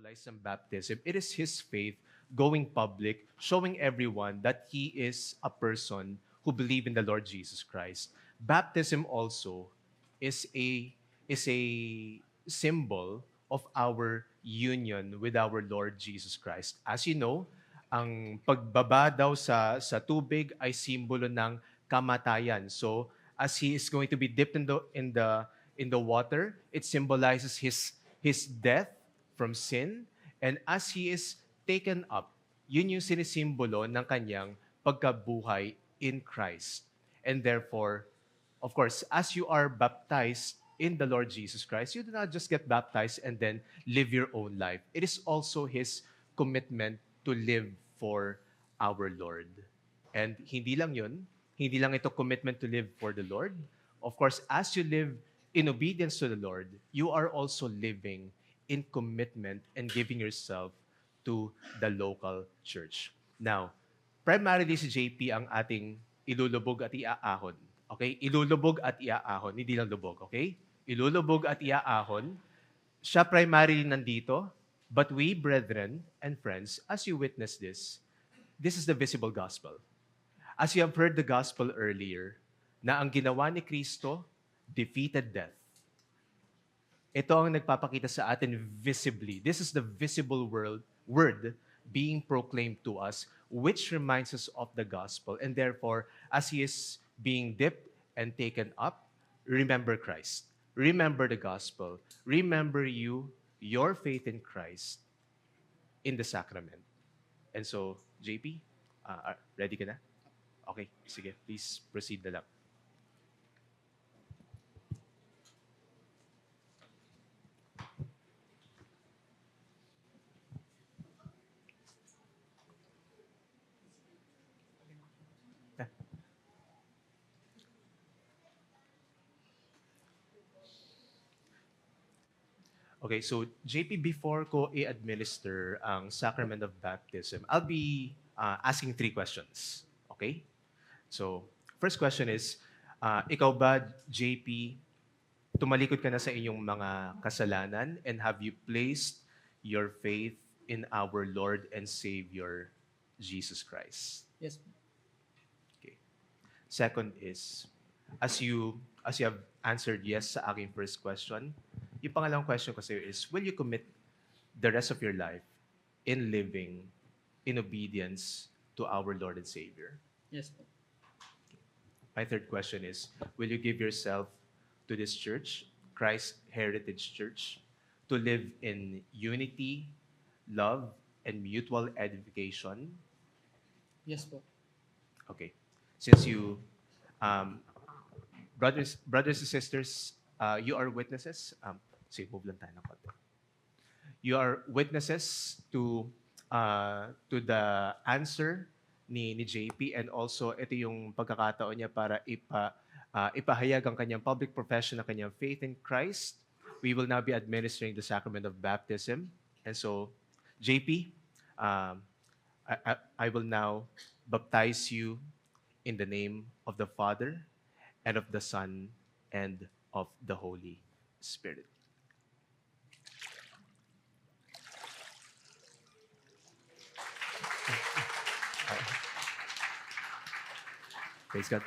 symbolize ng baptism, it is his faith going public, showing everyone that he is a person who believes in the Lord Jesus Christ. Baptism also is a symbol of our union with our Lord Jesus Christ. As you know, ang pagbaba daw sa tubig ay simbolo ng kamatayan. So, as he is going to be dipped in the water, it symbolizes his death from sin, and as he is taken up, yun yung sinisimbolo ng kanyang pagkabuhay in Christ. And therefore, of course, as you are baptized in the Lord Jesus Christ, you do not just get baptized and then live your own life. It is also His commitment to live for our Lord. And hindi lang ito commitment to live for the Lord. Of course, as you live in obedience to the Lord, you are also living in commitment and giving yourself to the local church. Now, primarily si JP ang ating ilulubog at iaahon. Okay? Ilulubog at iaahon, hindi lang lubog. Okay? Ilulubog at iaahon. Siya primarily nandito, but we, brethren and friends, as you witness this is the visible gospel. As you have heard the gospel earlier, na ang ginawa ni Kristo defeated death. Ito ang nagpapakita sa atin visibly. This is the visible word being proclaimed to us, which reminds us of the gospel. And therefore, as he is being dipped and taken up, remember Christ. Remember the gospel. Remember your faith in Christ in the sacrament. And so, JP, ready ka na? Okay, sige. Please proceed na lang. Okay, so JP, before ko i-administer ang sacrament of baptism, I'll be asking 3 questions. Okay? So, first question is, ikaw ba, JP, tumalikod ka na sa inyong mga kasalanan and have you placed your faith in our Lord and Savior, Jesus Christ? Yes. Okay. Second is, as you have answered yes sa aking first question, yung pangalawang question ko sa'yo is, will you commit the rest of your life in living in obedience to our Lord and Savior? Yes po. My third question is, will you give yourself to this church, Christ Heritage Church, to live in unity, love, and mutual edification? Yes po. Okay. Since you, brothers and sisters, you are witnesses. Sige, move lang tayo ng konti. You are witnesses to the answer ni JP, and also ito yung pagkakataon niya para ipahayag ang kanyang public profession ng kanyang faith in Christ. We will now be administering the sacrament of baptism. And so, JP, I will now baptize you in the name of the Father, and of the Son, and of the Holy Spirit. Praise God.